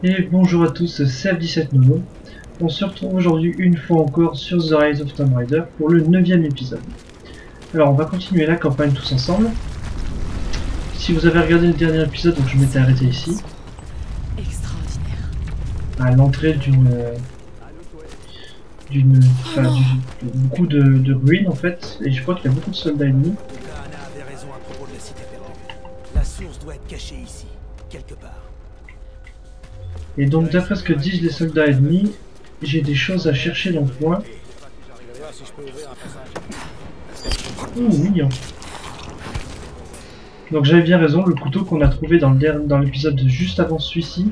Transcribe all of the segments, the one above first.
Et bonjour à tous, c'est F17Nono. On se retrouve aujourd'hui une fois encore sur The Rise of Tomb Raider pour le 9e épisode. Alors on va continuer la campagne tous ensemble. Si vous avez regardé le dernier épisode, donc je m'étais arrêté ici. Extraordinaire. À l'entrée beaucoup de ruines en fait. Et je crois qu'il y a beaucoup de soldats ennemis. Anna avait raison à propos de la cité perdue. La source doit être cachée ici, quelque part. Et donc d'après ce que disent les soldats ennemis, j'ai des choses à chercher dans le coin. Mignon. Donc j'avais bien raison, le couteau qu'on a trouvé dans l'épisode juste avant celui-ci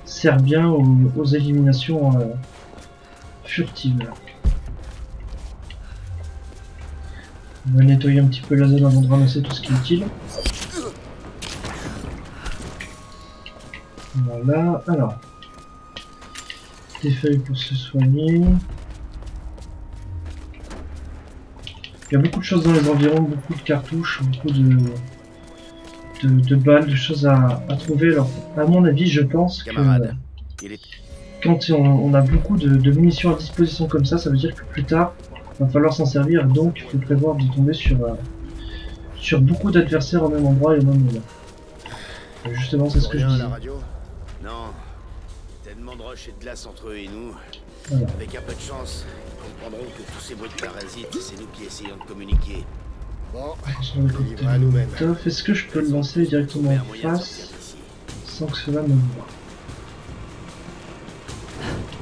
sert bien aux éliminations furtives. On va nettoyer un petit peu la zone avant de ramasser tout ce qui est utile. Voilà, alors. Des feuilles pour se soigner. Il y a beaucoup de choses dans les environs, beaucoup de cartouches, beaucoup de balles, de choses à trouver. Alors, à mon avis, je pense que quand on a beaucoup de munitions à disposition comme ça veut dire que plus tard, il va falloir s'en servir. Donc, il faut prévoir de tomber sur beaucoup d'adversaires au même endroit et au même moment. Justement, c'est ce que je disais. Non, tellement de roches et de glace entre eux et nous. Voilà. Avec un peu de chance, ils comprendront que tous ces bruits de parasites, c'est nous qui essayons de communiquer. Bon, à nous-mêmes. Est-ce que je peux le lancer directement en face sans que cela me voie?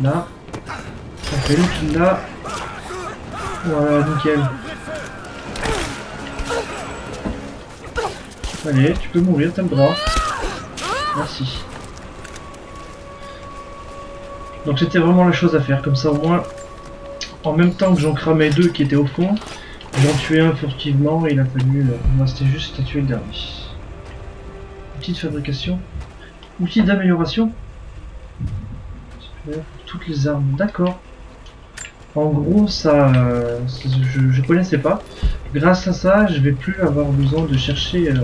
Là, ça fait une pile là. Voilà, nickel. Allez, tu peux mourir, t'as le droit. Merci. Donc c'était vraiment la chose à faire, comme ça au moins, en même temps que j'en cramais deux qui étaient au fond, j'en tuais un furtivement et il a fallu, il me restait juste à tuer le dernier. Outil de fabrication, outil d'amélioration, toutes les armes, d'accord. En gros ça, je connaissais pas, grâce à ça je vais plus avoir besoin de chercher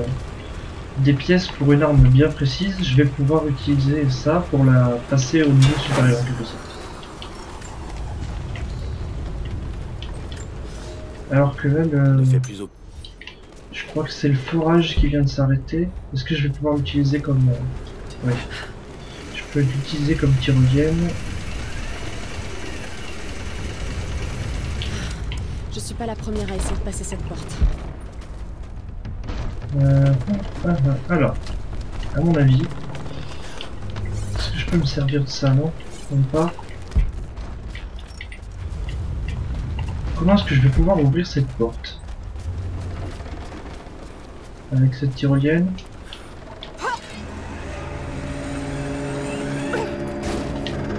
des pièces pour une arme bien précise, je vais pouvoir utiliser ça pour la passer au niveau supérieur en quelque sorte. Alors que là, je crois que c'est le forage qui vient de s'arrêter. Est-ce que je vais pouvoir l'utiliser comme... Ouais. Je peux l'utiliser comme tyrolienne. Je suis pas la première à essayer de passer cette porte. Alors, à mon avis, est-ce que je peux me servir de ça, non? Même pas. Comment est-ce que je vais pouvoir ouvrir cette porte? Avec cette tyrolienne.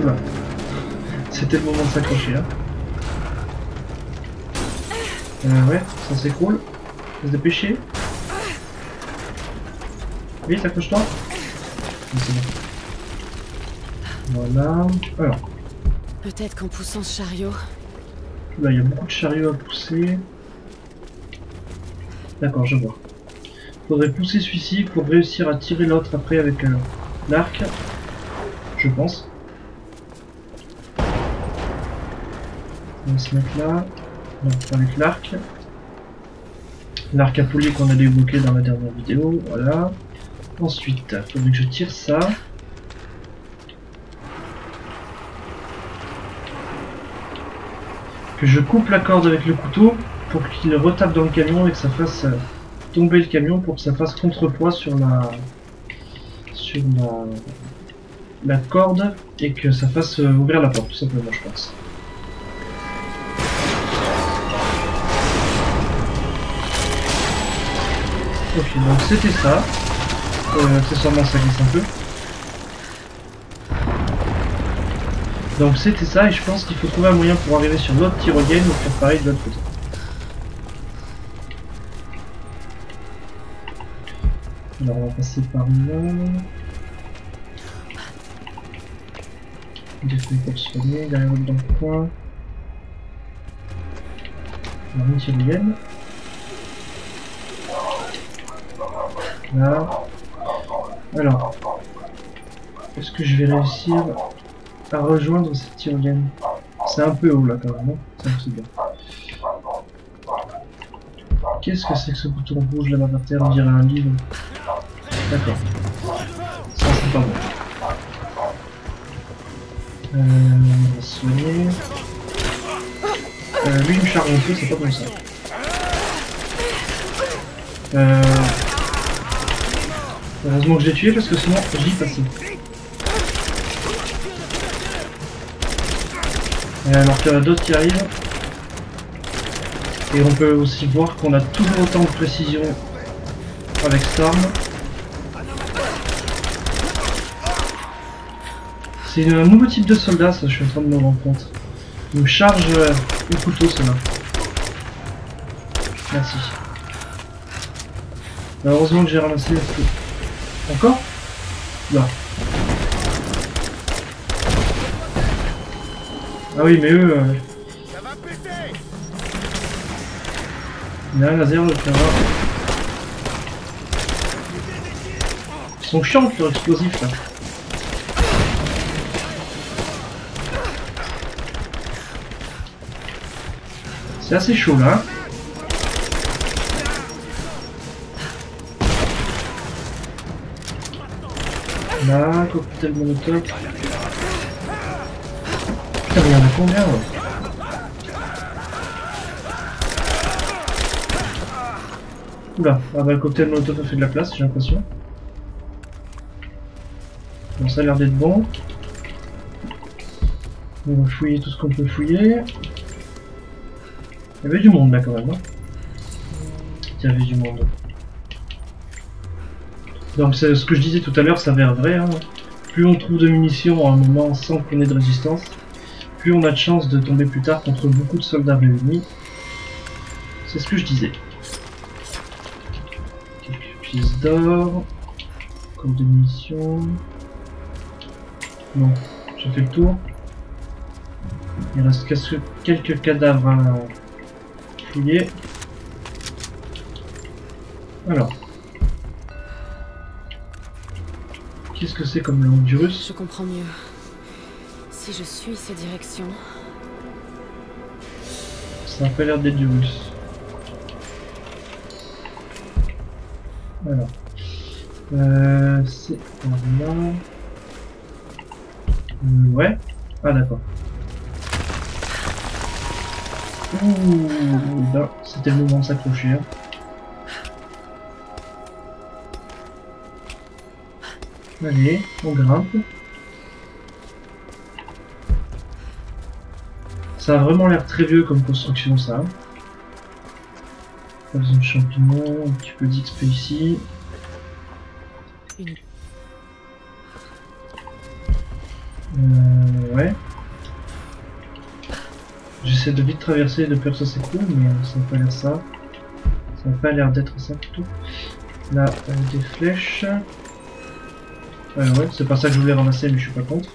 Oula. C'était le moment de s'accrocher, hein. Ouais, ça s'écroule. Faut se dépêcher. Vite, accroche-toi. Voilà. Alors. Peut-être qu'en poussant ce chariot. Là, il y a beaucoup de chariots à pousser. D'accord, je vois. Faudrait pousser celui-ci pour réussir à tirer l'autre après avec l'arc. Je pense. On va se mettre là. Non, avec l'arc. L'arc à poulier qu'on a débloqué dans la dernière vidéo. Voilà. Ensuite, il faudrait que je tire ça. Que je coupe la corde avec le couteau pour qu'il retape dans le camion et que ça fasse tomber le camion pour que ça fasse contrepoids sur la corde et que ça fasse ouvrir la porte, tout simplement, je pense. Ok, donc c'était ça. Accessoirement ça glisse un peu. Donc c'était ça et je pense qu'il faut trouver un moyen pour arriver sur l'autre tyrolienne ou faire pareil de l'autre côté. Alors on va passer par là. Des feuilles pour se soigner, derrière l'autre dans le coin. Alors une tyrolienne. Là. Alors. Est-ce que je vais réussir à rejoindre cette tyrolienne? C'est un peu haut là quand même, non? C'est bien. Qu'est-ce que c'est que ce bouton rouge là-bas par terre? On dirait un livre. D'accord. Ça c'est pas bon. On va se soigner. Lui il me charge un peu, c'est pas bon ça. Heureusement que j'ai tué parce que sinon j'y passais. Et alors qu'il y en a d'autres qui arrivent. Et on peut aussi voir qu'on a toujours autant de précision avec Storm. C'est un nouveau type de soldat, ça je suis en train de me rendre compte. Il me charge le couteau, cela. Merci. Heureusement que j'ai ramassé le feu. Encore? Là. Ah oui, mais eux... Il y a un laser, le frère. Ils sont chiants, leurs explosifs, là. C'est assez chaud, là. Là, cocktail molotov. Putain, mais il y en a combien, ouais. Oula, ah bah le cocktail molotov a fait de la place, j'ai l'impression. Bon, ça a l'air d'être bon. On va fouiller tout ce qu'on peut fouiller. Il y avait du monde là quand même, hein. Il y avait du monde. Donc c'est ce que je disais tout à l'heure, ça s'avère vrai, hein. Plus on trouve de munitions à un moment sans qu'on ait de résistance, plus on a de chance de tomber plus tard contre beaucoup de soldats réunis. C'est ce que je disais. Quelques pièces d'or, encore de munitions. Non, j'ai fait le tour. Il reste quelques cadavres à fouiller. Alors. Qu'est-ce que c'est comme langue du russe? Je comprends mieux. Si je suis ces directions... Ça n'a pas l'air d'être du russe. Alors. C'est par là. Ouais. Ah d'accord. Ouh, là, c'était le moment de s'accrocher. Hein. Allez, on grimpe. Ça a vraiment l'air très vieux comme construction, ça. Pas besoin de champignons, un petit peu d'XP ici. Ouais. J'essaie de vite traverser de peur que ça s'écroule, mais ça n'a pas l'air ça. Ça n'a pas l'air d'être ça plutôt. Là, des flèches. Ouais, c'est pas ça que je voulais ramasser, mais je suis pas contre.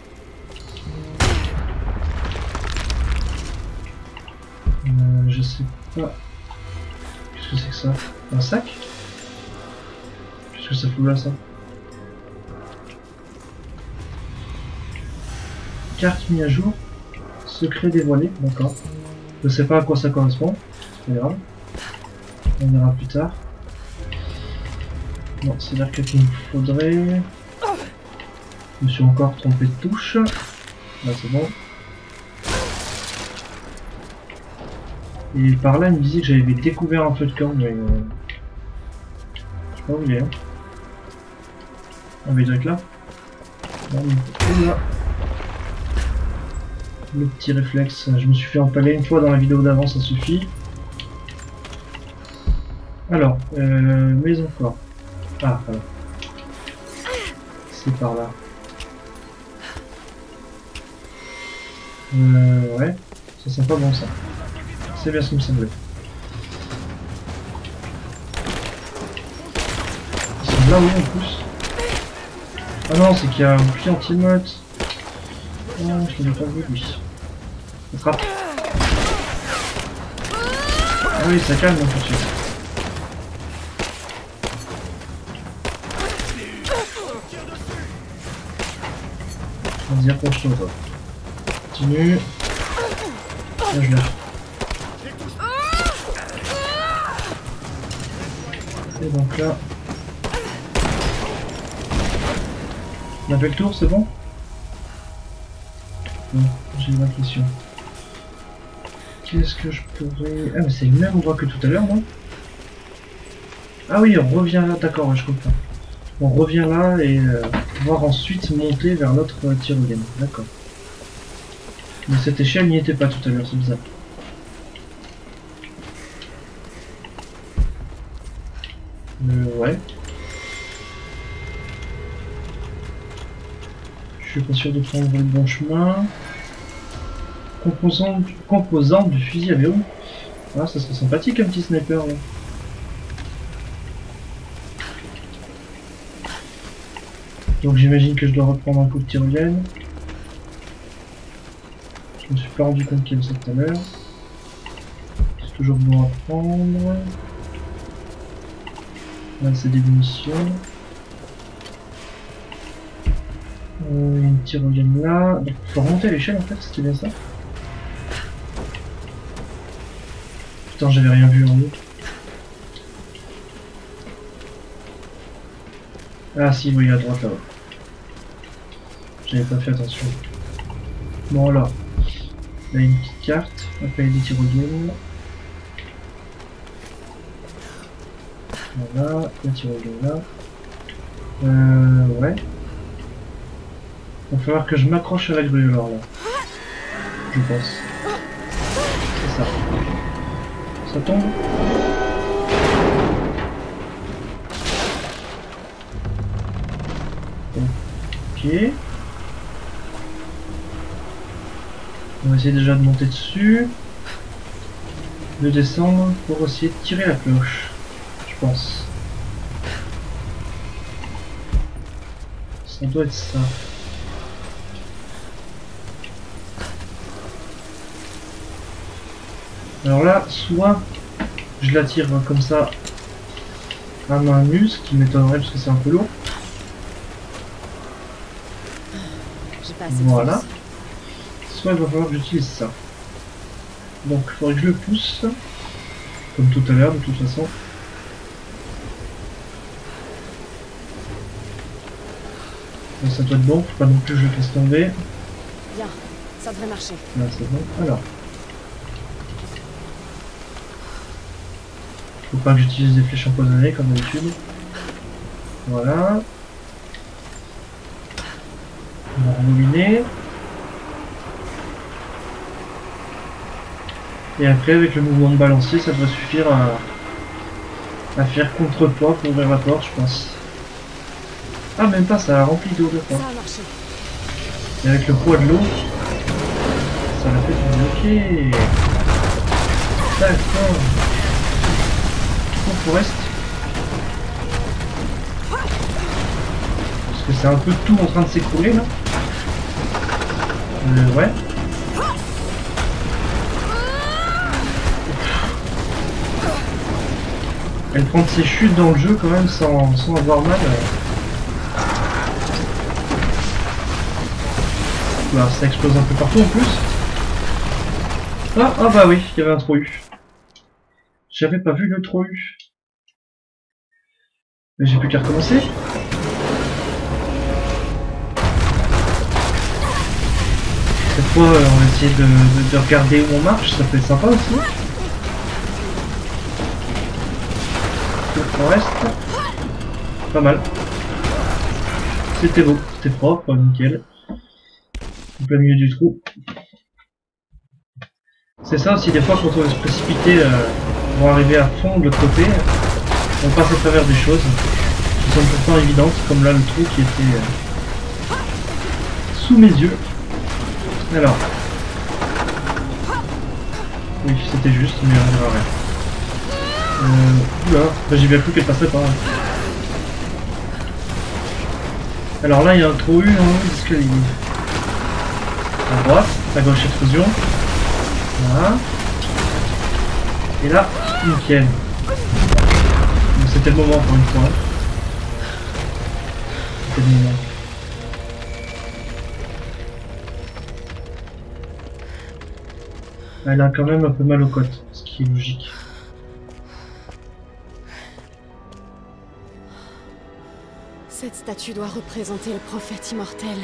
Je sais pas. Qu'est-ce que c'est que ça? Un sac? Qu'est-ce que ça fout là, ça? Carte mise à jour. Secret dévoilé, d'accord. Je sais pas à quoi ça correspond. C'est pas grave. On verra plus tard. Bon, c'est-à-dire qu'il me faudrait... Je me suis encore trompé de touche. Là c'est bon. Et par là il me disait que j'avais découvert un feu de camp, mais je sais pas où il est. Hein. Ah mais il doit être là. Non, mais... là. Le petit réflexe, je me suis fait empaler une fois dans la vidéo d'avant, ça suffit. Alors, mais encore. Ah, voilà. C'est par là. Ouais, ça sent pas bon ça. C'est bien ce qui me semblait. Ils sont là où en plus. Ah non, c'est qu'il y a un bouclier anti-mote. Non, je l'ai pas vu lui. Attrape. Ah oui, ça calme tout de suite. Vas-y, approche-toi. Continue. Là, je lâche. Et donc là... On a fait le tour, c'est bon? Non, j'ai une autre question. Qu'est-ce que je pourrais... Ah mais c'est le même endroit que tout à l'heure, non? Ah oui, on revient là, d'accord, ouais, je comprends. On revient là et voir ensuite monter vers l'autre tyrolienne, d'accord. Mais cette échelle n'y était pas tout à l'heure, c'est bizarre. Ouais. Je suis pas sûr de prendre le bon chemin. Composante du fusil à verrou. Ah, ça serait sympathique un petit sniper là. Donc j'imagine que je dois reprendre un coup de tyrolienne. Je me suis pas rendu compte qu'il y avait ça tout à l'heure. C'est toujours bon à prendre. Là c'est des munitions. Une tyrolienne là. Donc faut remonter à l'échelle en fait, c'était bien ça. Putain, j'avais rien vu en haut. Ah si, oui, à droite là-bas. J'avais pas fait attention. Bon là, là une petite carte, après il y a des tyroliennes. Voilà, la tyrolienne là. Ouais. Il va falloir que je m'accroche à la grue alors là. Je pense. C'est ça. Ça tombe. Ok. On va essayer déjà de monter dessus. De descendre pour essayer de tirer la cloche. Je pense. Ça doit être ça. Alors là, soit je la tire comme ça à main nue, ce qui m'étonnerait parce que c'est un peu lourd. Voilà. Soit il va falloir que j'utilise ça. Donc il faudrait que je le pousse. Comme tout à l'heure de toute façon. Donc, ça doit être bon, faut pas non plus que je le fasse tomber. Bien, ça devrait marcher. Là c'est bon. Alors. Faut pas que j'utilise des flèches empoisonnées comme d'habitude. Voilà. On va rembobiner. Et après avec le mouvement de balancier ça devrait suffire à faire contrepoids pour ouvrir la porte je pense. Ah même pas, ça a rempli d'eau de fois. Ça a marché. Et avec le poids de l'eau, ça l'a fait du bloquer. D'accord. Faut reste. Parce que c'est un peu tout en train de s'écrouler là. Ouais. Elle prend de ses chutes dans le jeu quand même sans avoir mal. Bah, ça explose un peu partout en plus. Ah bah oui, il y avait un trou U. J'avais pas vu le trou U. Mais j'ai plus qu'à recommencer. Cette fois, on va essayer de regarder où on marche, ça peut être sympa aussi. On reste. Pas mal. C'était beau, c'était propre, nickel. Au plein milieu du trou. C'est ça aussi, des fois quand on veut se précipiter pour arriver à fond de l'autre côté, on passe à travers des choses qui sont pourtant évidentes, comme là le trou qui était sous mes yeux. Alors. Oui, c'était juste, mais on verra rien. Oula, bah, j'ai bien cru qu'elle passerait par là. Alors là, il y a un trou U en haut de l'escalier. À droite, à gauche explosion. Voilà. Et là, nickel. C'était le moment pour une fois. C'était le moment. Elle a quand même un peu mal aux côtes, ce qui est logique. Cette statue doit représenter le prophète immortel.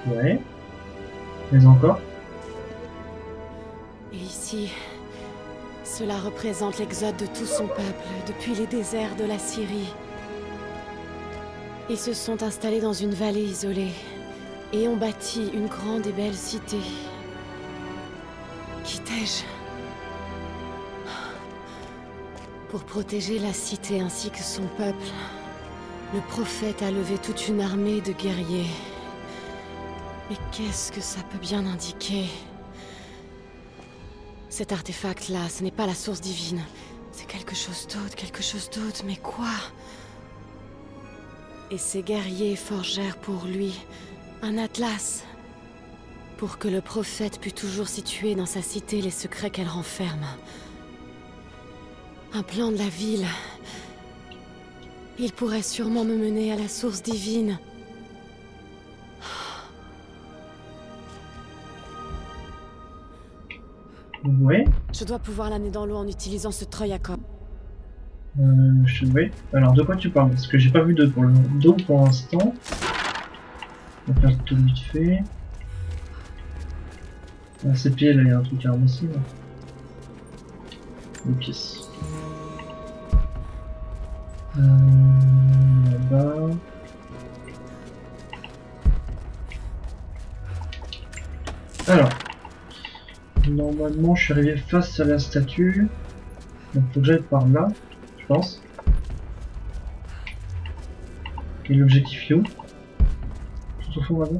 Ouais. Mais encore. Et ici, cela représente l'exode de tout son peuple depuis les déserts de la Syrie. Ils se sont installés dans une vallée isolée et ont bâti une grande et belle cité. Qui t'ai-je? Pour protéger la cité ainsi que son peuple, le prophète a levé toute une armée de guerriers. Mais qu'est-ce que ça peut bien indiquer? Cet artefact-là, ce n'est pas la source divine. C'est quelque chose d'autre, mais quoi? Et ces guerriers forgèrent pour lui un atlas, pour que le prophète pût toujours situer dans sa cité les secrets qu'elle renferme. Un plan de la ville. Il pourrait sûrement me mener à la source divine. Ouais. Je dois pouvoir l'amener dans l'eau en utilisant ce Troyakov. Oui. Alors de quoi tu parles? Parce que j'ai pas vu d'eau pour l'instant. On va faire tout vite fait. À ses pieds là il y a un truc à ramasser là. Des pièces. Là-bas. Alors. Normalement je suis arrivé face à la statue. Donc faut que j'aille par là, je pense. Et l'objectif est où? Tout au fond là-bas.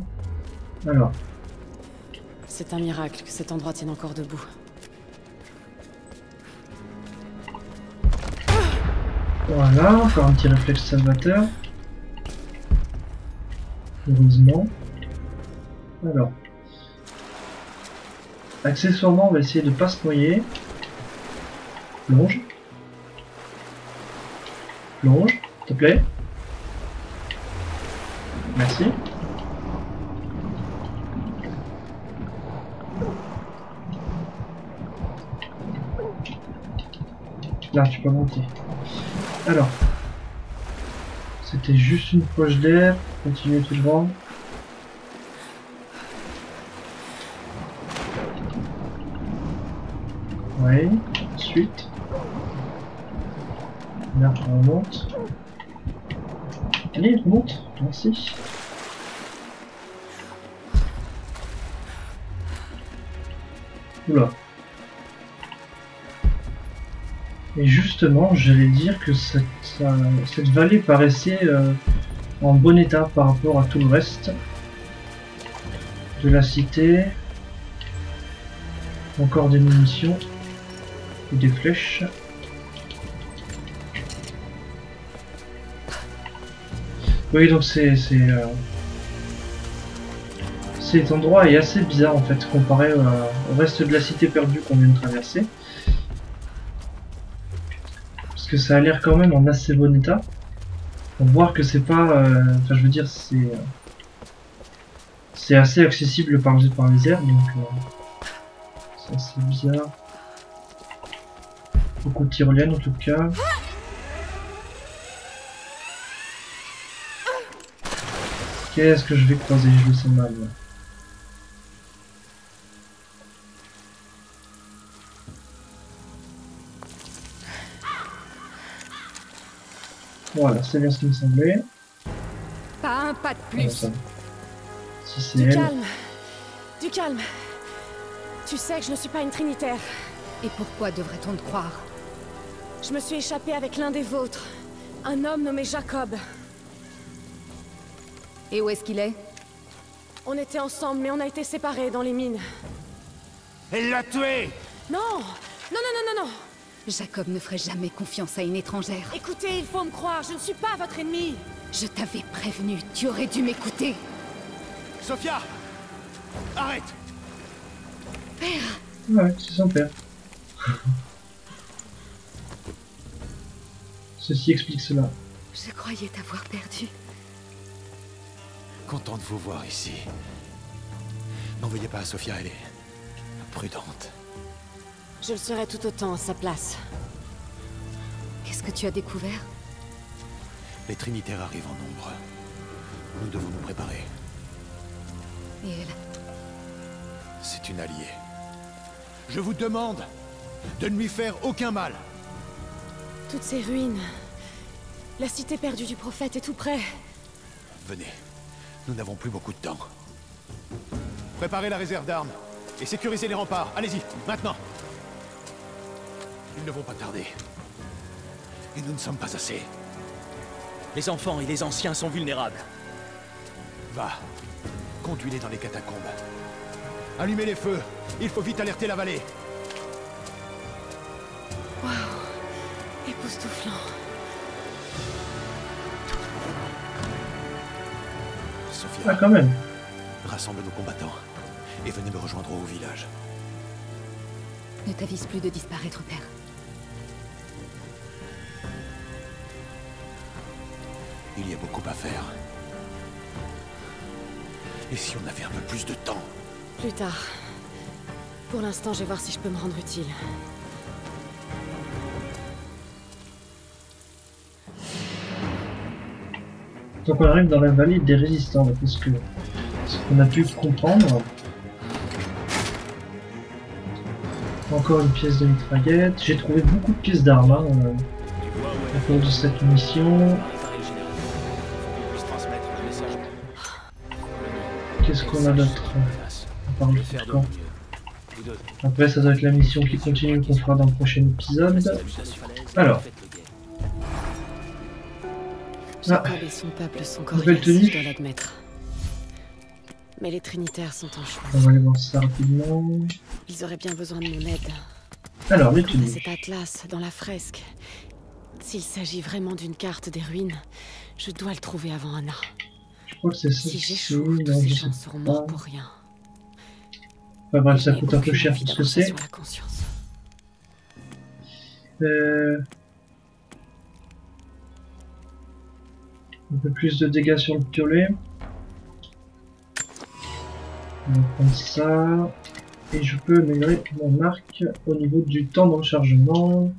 Alors. C'est un miracle que cet endroit tienne encore debout. Voilà, encore un petit réflexe salvateur. Heureusement. Alors. Accessoirement, on va essayer de pas se noyer. Plonge. Plonge, s'il te plaît. Merci. Là, tu peux monter. Alors. C'était juste une poche d'air. Continuez tout droit. Ouais, ensuite. Là, on remonte. Allez, remonte. Merci. Oula. Et justement, j'allais dire que cette vallée paraissait en bon état par rapport à tout le reste de la cité. Encore des munitions et des flèches. Oui, donc cet endroit est assez bizarre en fait comparé au reste de la cité perdue qu'on vient de traverser. Parce que ça a l'air quand même en assez bon état. Pour voir que c'est pas... Enfin je veux dire c'est assez accessible par les airs, donc c'est assez bizarre. Beaucoup de tyroliennes en tout cas. Qu'est-ce que je vais croiser? Je le sens mal. Là. Voilà, c'est bien ce qui me semblait. Pas un pas de plus. Si c'est elle. Calme. Du calme. Tu sais que je ne suis pas une trinitaire. Et pourquoi devrait-on te croire? Je me suis échappée avec l'un des vôtres. Un homme nommé Jacob. Et où est-ce qu'il est? On était ensemble, mais on a été séparés dans les mines. Elle l'a tué! Non! Non, non, non, non, non! Jacob ne ferait jamais confiance à une étrangère. Écoutez, il faut me croire, je ne suis pas votre ennemi! Je t'avais prévenu, tu aurais dû m'écouter. Sophia! Arrête! Père! Ouais, c'est son père. Ceci explique cela. Je croyais t'avoir perdu. Content de vous voir ici. N'en veuillez pas à Sophia, elle est prudente. Je le serai tout autant à sa place. Qu'est-ce que tu as découvert? Les Trinitaires arrivent en nombre. Nous devons nous préparer. Et elle? C'est une alliée. Je vous demande de ne lui faire aucun mal. Toutes ces ruines... La cité perdue du prophète est tout près. Venez, nous n'avons plus beaucoup de temps. Préparez la réserve d'armes et sécurisez les remparts. Allez-y, maintenant. Ils ne vont pas tarder. Et nous ne sommes pas assez. Les enfants et les anciens sont vulnérables. Va, conduis-les dans les catacombes. Allumez les feux, il faut vite alerter la vallée. Waouh, époustouflant. Sophia, Ah, quand même. rassemble nos combattants et venez me rejoindre au village. Ne t'avise plus de disparaître, père. Il y a beaucoup à faire. Et si on avait un peu plus de temps? Plus tard. Pour l'instant, je vais voir si je peux me rendre utile. Donc on arrive dans la vallée des résistants, parce que ce qu'on a pu comprendre. Encore une pièce de mitraillette. J'ai trouvé beaucoup de pièces d'armes hein, au cours de cette mission. Qu'est-ce qu'on a d'autre? On parle de camp. Après ça doit être la mission qui continue qu'on fera dans le prochain épisode. Alors. Jacob et son peuple sont Nouvelle coriaces, tenue. je dois l'admettre. Mais les Trinitaires sont en choix. On va aller voir ça rapidement. Ils auraient bien besoin de mon aide. Alors, les Quant à tenues. cet atlas dans la fresque, s'il s'agit vraiment d'une carte des ruines, je dois le trouver avant Anna. Je crois que c'est ça. Si j'échoue, tous Non, ces je gens sais seront pas. morts pour rien. Enfin bref, ça Je n'ai coûte un peu aucune cher envie tout ce que d'avoir ça c'est. sur la conscience. Un peu plus de dégâts sur le piolet. On va prendre ça. Et je peux améliorer mon arc au niveau du temps de rechargement.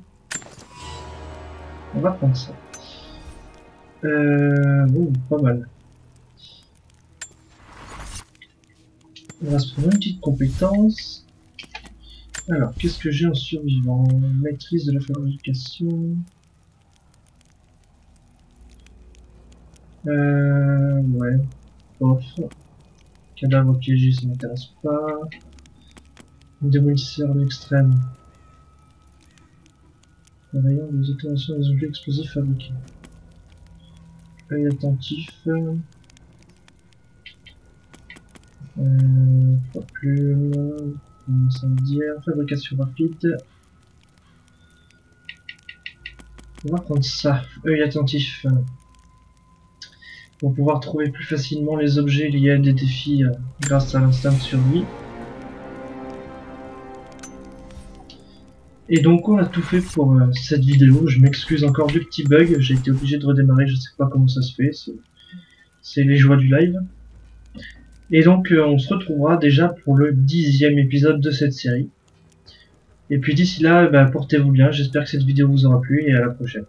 On va prendre ça. Pas mal. On va se prendre une petite compétence. Alors, qu'est-ce que j'ai en survivant? Maîtrise de la fabrication. Ouais. Bof. Cadavre piégé, ça m'intéresse pas. Démolisseur à l'extrême. Voyons les opérations des objets explosifs fabriqués. Œil attentif. Pas plume. Incendiaire. Fabrication rapide. On va prendre ça. Œil attentif. Pour pouvoir trouver plus facilement les objets liés à des défis grâce à l'instinct de survie. Et donc on a tout fait pour cette vidéo. Je m'excuse encore du petit bug, j'ai été obligé de redémarrer, je sais pas comment ça se fait, c'est les joies du live. Et donc on se retrouvera déjà pour le 10e épisode de cette série. Et puis d'ici là, portez-vous bien, j'espère que cette vidéo vous aura plu et à la prochaine.